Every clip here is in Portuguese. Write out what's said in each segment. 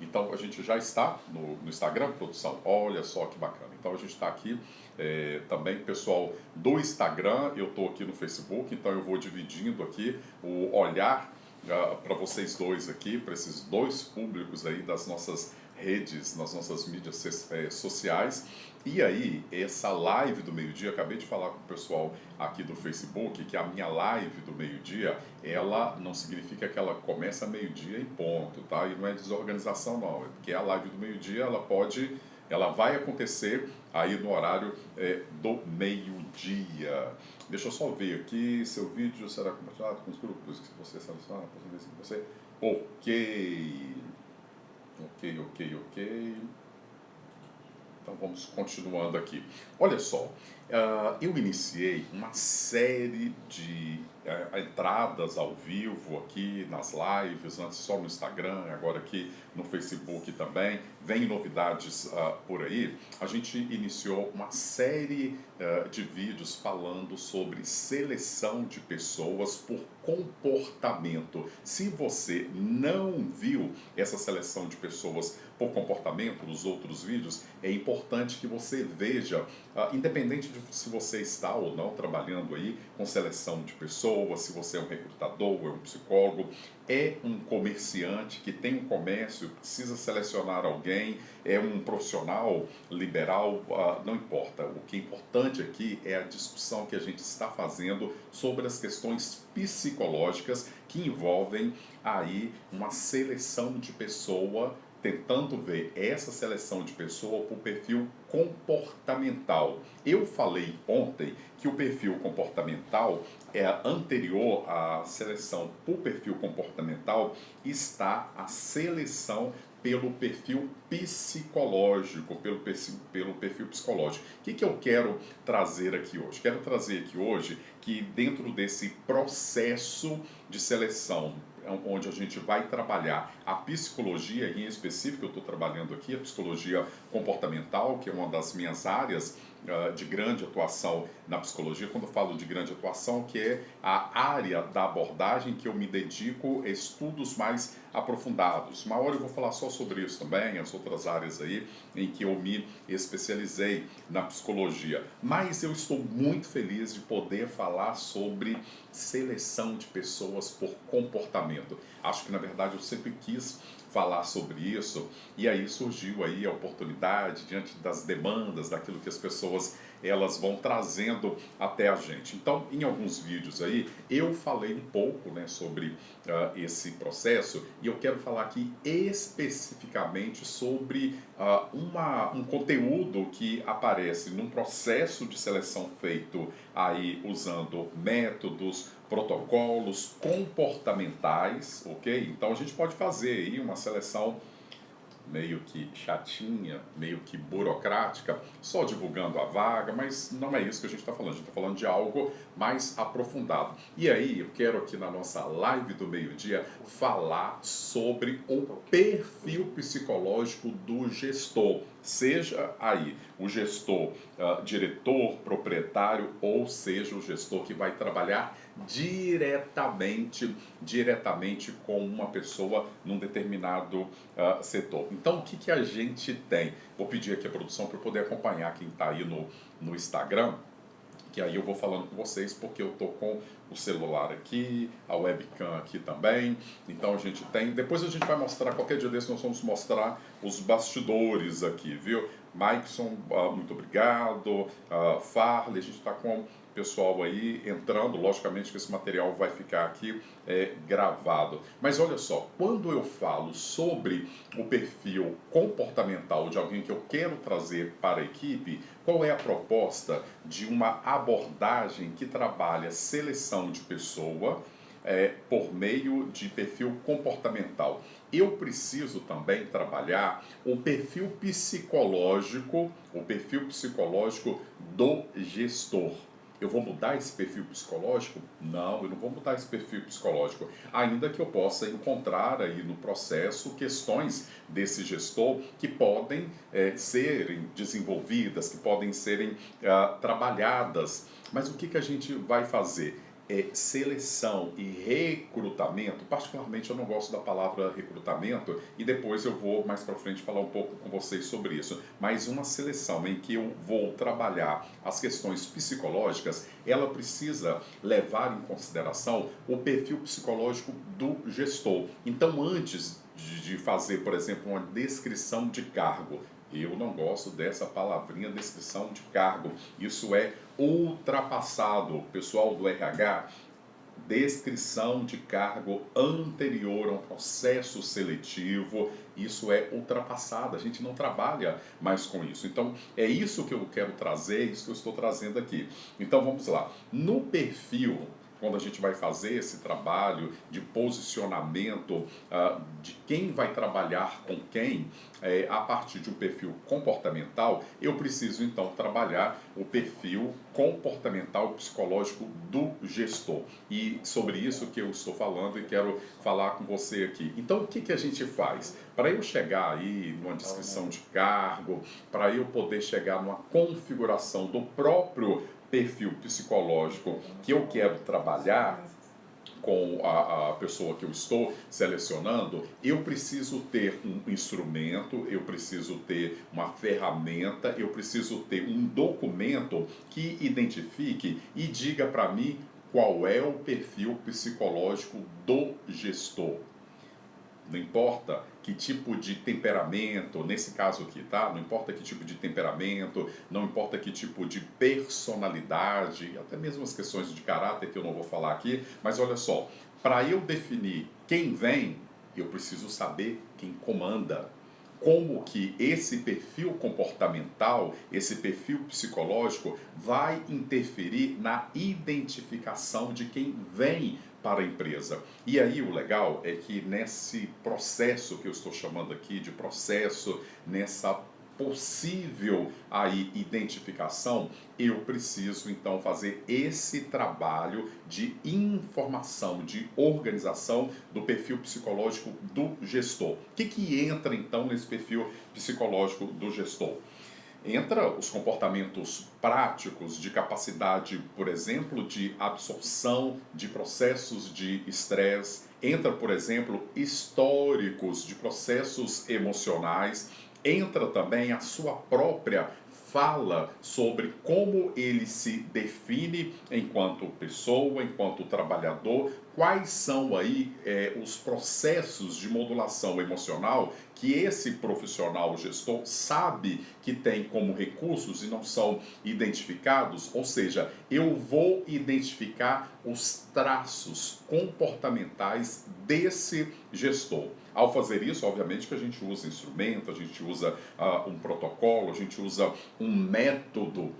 Então a gente já está no Instagram, produção. Olha só que bacana. Então a gente está aqui também, pessoal do Instagram, eu estou aqui no Facebook, então eu vou dividindo aqui o olhar para vocês dois aqui, para esses dois públicos aí das nossas redes, nas nossas mídias sociais. E aí, essa live do meio-dia, acabei de falar com o pessoal aqui do Facebook, que a minha live do meio-dia, ela não significa que ela começa meio-dia em ponto, tá? E não é desorganização não, é porque a live do meio-dia, ela vai acontecer aí no horário do meio-dia. Deixa eu só ver aqui, seu vídeo será compartilhado com os grupos que você seleciona, você. Ok. Então vamos continuando aqui. Olha só, eu iniciei uma série de entradas ao vivo aqui nas lives, antes só no Instagram, agora aqui no Facebook também. Vem novidades por aí. A gente iniciou uma série de vídeos falando sobre seleção de pessoas por comportamento. Se você não viu essa seleção de pessoas por comportamento nos outros vídeos, é importante que você veja, independente de se você está ou não trabalhando aí com seleção de pessoas, se você é um recrutador, é um psicólogo, é um comerciante que tem um comércio, precisa selecionar alguém, é um profissional liberal, não importa. O que é importante aqui é a discussão que a gente está fazendo sobre as questões psicológicas que envolvem aí uma seleção de pessoa, tentando ver essa seleção de pessoa por perfil comportamental. Eu falei ontem que o perfil comportamental é anterior à seleção por perfil comportamental, está a seleção pelo perfil psicológico, pelo perfil psicológico. O que eu quero trazer aqui hoje? Quero trazer aqui hoje que dentro desse processo de seleção, onde a gente vai trabalhar a psicologia, em específico eu estou trabalhando aqui a psicologia comportamental, que é uma das minhas áreas de grande atuação na psicologia. Quando eu falo de grande atuação, que é a área da abordagem que eu me dedico a estudos mais aprofundados. Uma hora eu vou falar só sobre isso também, as outras áreas aí em que eu me especializei na psicologia. Mas eu estou muito feliz de poder falar sobre seleção de pessoas por comportamento. Acho que na verdade eu sempre quis falar sobre isso, e aí surgiu aí a oportunidade diante das demandas, daquilo que as pessoas elas vão trazendo até a gente. Então, em alguns vídeos aí, eu falei um pouco, né, sobre esse processo, e eu quero falar aqui especificamente sobre um conteúdo que aparece num processo de seleção feito aí usando métodos, protocolos comportamentais, ok? Então a gente pode fazer aí uma seleção meio que chatinha, meio que burocrática, só divulgando a vaga, mas não é isso que a gente está falando. A gente está falando de algo mais aprofundado. E aí, eu quero aqui na nossa live do meio-dia falar sobre o perfil psicológico do gestor. Seja aí o gestor diretor, proprietário, ou seja o gestor que vai trabalhar diretamente com uma pessoa num determinado setor. Então, o que a gente tem? Vou pedir aqui a produção para poder acompanhar quem está aí no Instagram, que aí eu vou falando com vocês, porque eu estou com o celular aqui, a webcam aqui também. Então a gente tem, depois a gente vai mostrar, qualquer dia desse nós vamos mostrar os bastidores aqui, viu? Maikson, muito obrigado. Farley, a gente está com o pessoal aí entrando, logicamente que esse material vai ficar aqui gravado. Mas olha só, quando eu falo sobre o perfil comportamental de alguém que eu quero trazer para a equipe, qual é a proposta de uma abordagem que trabalha seleção de pessoa por meio de perfil comportamental? Eu preciso também trabalhar o perfil psicológico do gestor. Eu vou mudar esse perfil psicológico? Não, eu não vou mudar esse perfil psicológico. Ainda que eu possa encontrar aí no processo questões desse gestor que podem serem desenvolvidas, que podem serem trabalhadas. Mas o que a gente vai fazer? seleção e recrutamento, particularmente eu não gosto da palavra recrutamento e depois eu vou mais para frente falar um pouco com vocês sobre isso, mas uma seleção em que eu vou trabalhar as questões psicológicas, ela precisa levar em consideração o perfil psicológico do gestor. Então, antes de fazer, por exemplo, uma descrição de cargo, eu não gosto dessa palavrinha descrição de cargo. Isso é ultrapassado. Pessoal do RH, descrição de cargo anterior a um processo seletivo, isso é ultrapassado. A gente não trabalha mais com isso. Então, é isso que eu quero trazer, é isso que eu estou trazendo aqui. Então, vamos lá. No perfil, quando a gente vai fazer esse trabalho de posicionamento de quem vai trabalhar com quem, a partir de um perfil comportamental, eu preciso então trabalhar o perfil comportamental psicológico do gestor. E sobre isso que eu estou falando e quero falar com você aqui. Então, o que a gente faz? Para eu chegar aí numa descrição de cargo, para eu poder chegar numa configuração do próprio perfil psicológico que eu quero trabalhar com a pessoa que eu estou selecionando, eu preciso ter um instrumento, eu preciso ter uma ferramenta, eu preciso ter um documento que identifique e diga para mim qual é o perfil psicológico do gestor. Não importa que tipo de temperamento, nesse caso aqui, tá? Não importa que tipo de temperamento, não importa que tipo de personalidade, até mesmo as questões de caráter que eu não vou falar aqui, mas olha só, para eu definir quem vem, eu preciso saber quem comanda. Como que esse perfil comportamental, esse perfil psicológico vai interferir na identificação de quem vem para a empresa. E aí o legal é que nesse processo que eu estou chamando aqui de processo, nessa possível aí identificação, eu preciso então fazer esse trabalho de informação, de organização do perfil psicológico do gestor. O que entra então nesse perfil psicológico do gestor? Entra os comportamentos práticos de capacidade, por exemplo, de absorção de processos de estresse. Entra, por exemplo, históricos de processos emocionais. Entra também a sua própria fala sobre como ele se define enquanto pessoa, enquanto trabalhador, quais são aí os processos de modulação emocional que esse profissional gestor sabe que tem como recursos e não são identificados, ou seja, eu vou identificar os traços comportamentais desse gestor. Ao fazer isso, obviamente que a gente usa instrumento, a gente usa um protocolo, a gente usa um método.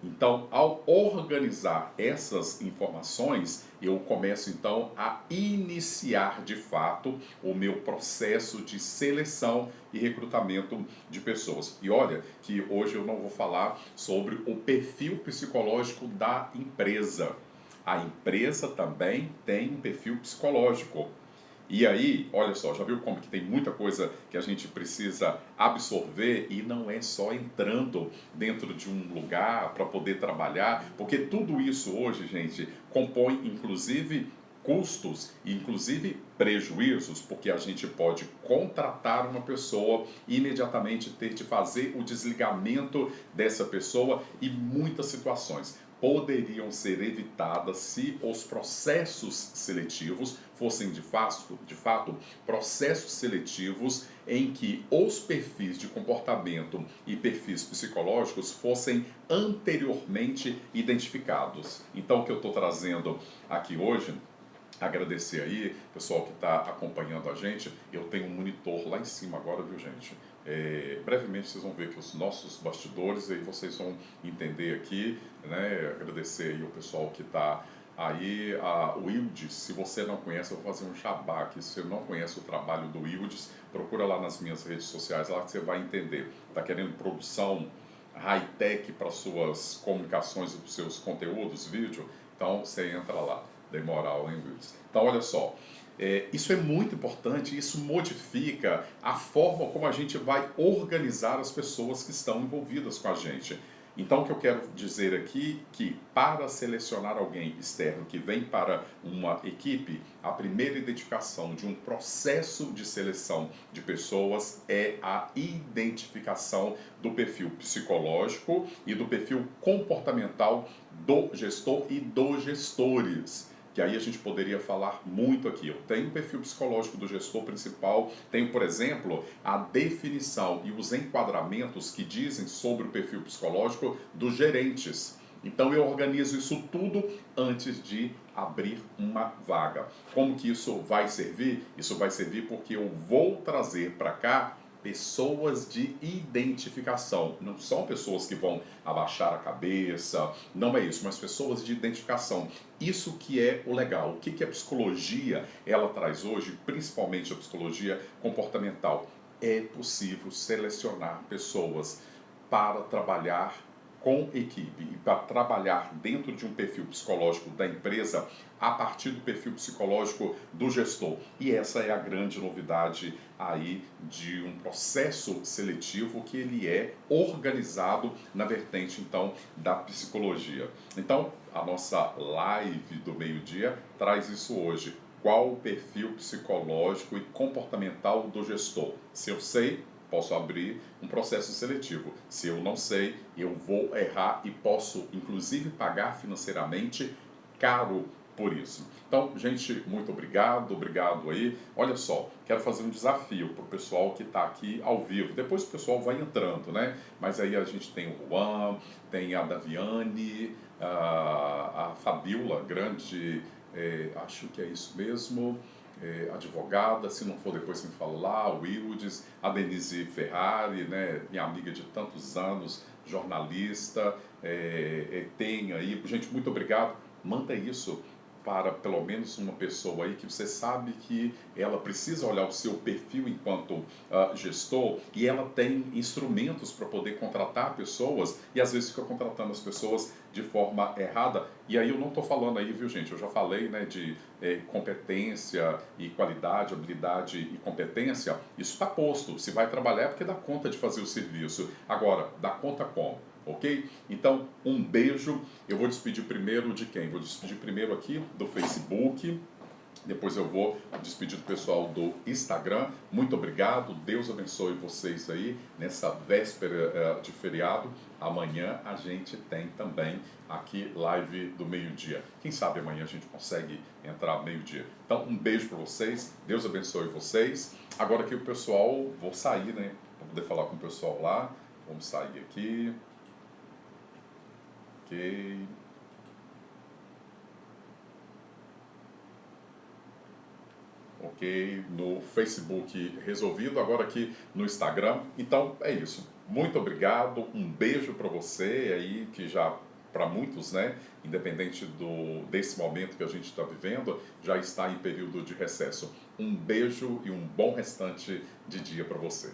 Então, ao organizar essas informações, eu começo então a iniciar de fato o meu processo de seleção e recrutamento de pessoas. E olha que hoje eu não vou falar sobre o perfil psicológico da empresa. A empresa também tem um perfil psicológico. E aí, olha só, já viu como que tem muita coisa que a gente precisa absorver e não é só entrando dentro de um lugar para poder trabalhar, porque tudo isso hoje, gente, compõe inclusive custos, inclusive prejuízos, porque a gente pode contratar uma pessoa e imediatamente ter de fazer o desligamento dessa pessoa e muitas situações poderiam ser evitadas se os processos seletivos fossem de fato processos seletivos em que os perfis de comportamento e perfis psicológicos fossem anteriormente identificados. Então, o que eu estou trazendo aqui hoje, agradecer aí, pessoal que está acompanhando a gente. Eu tenho um monitor lá em cima agora, viu, gente? Brevemente vocês vão ver que os nossos bastidores, aí vocês vão entender aqui, né? Agradecer aí o pessoal que está aí, a Wildes. Se você não conhece, eu vou fazer um jabá aqui. Se você não conhece o trabalho do Wildes, procura lá nas minhas redes sociais, lá que você vai entender. Está querendo produção high-tech para suas comunicações e para os seus conteúdos, vídeo? Então você entra lá. Dei moral, hein, Wildes? Então, olha só, isso é muito importante, isso modifica a forma como a gente vai organizar as pessoas que estão envolvidas com a gente. Então, o que eu quero dizer aqui que para selecionar alguém externo que vem para uma equipe, a primeira identificação de um processo de seleção de pessoas é a identificação do perfil psicológico e do perfil comportamental do gestor e dos gestores. Que aí a gente poderia falar muito aqui. Eu tenho o perfil psicológico do gestor principal, tenho, por exemplo, a definição e os enquadramentos que dizem sobre o perfil psicológico dos gerentes. Então eu organizo isso tudo antes de abrir uma vaga. Como que isso vai servir? Isso vai servir porque eu vou trazer para cá pessoas de identificação. Não são pessoas que vão abaixar a cabeça, não é isso, mas pessoas de identificação. Isso que é o legal. O que a psicologia ela traz hoje, principalmente a psicologia comportamental? É possível selecionar pessoas para trabalhar com equipe e para trabalhar dentro de um perfil psicológico da empresa a partir do perfil psicológico do gestor. E essa é a grande novidade aí de um processo seletivo que ele é organizado na vertente então da psicologia. Então, a nossa live do meio-dia traz isso hoje. Qual o perfil psicológico e comportamental do gestor? Se eu sei, posso abrir um processo seletivo. Se eu não sei, eu vou errar e posso, inclusive, pagar financeiramente caro por isso. Então, gente, muito obrigado aí. Olha só, quero fazer um desafio para o pessoal que está aqui ao vivo. Depois o pessoal vai entrando, né? Mas aí a gente tem o Juan, tem a Daviane, a Fabiola, grande, acho que é isso mesmo, advogada, se não for depois você me fala lá, o Wildes, a Denise Ferrari, né, minha amiga de tantos anos, jornalista, tem aí, gente, muito obrigado, manda isso para pelo menos uma pessoa aí que você sabe que ela precisa olhar o seu perfil enquanto gestor e ela tem instrumentos para poder contratar pessoas e às vezes fica contratando as pessoas de forma errada. E aí eu não estou falando aí, viu gente, eu já falei né, de competência e qualidade, habilidade e competência, isso está posto. Se vai trabalhar é porque dá conta de fazer o serviço. Agora, dá conta como? Ok? Então, um beijo. Eu vou despedir primeiro de quem? Vou despedir primeiro aqui do Facebook. Depois eu vou despedir do pessoal do Instagram. Muito obrigado. Deus abençoe vocês aí nessa véspera de feriado. Amanhã a gente tem também aqui live do meio-dia. Quem sabe amanhã a gente consegue entrar meio-dia. Então, um beijo para vocês. Deus abençoe vocês. Agora aqui o pessoal, vou sair, né? Para poder falar com o pessoal lá. Vamos sair aqui. Ok. Ok, no Facebook resolvido, agora aqui no Instagram. Então é isso. Muito obrigado, um beijo para você aí que já para muitos, né, independente desse momento que a gente está vivendo, já está em período de recesso. Um beijo e um bom restante de dia para você.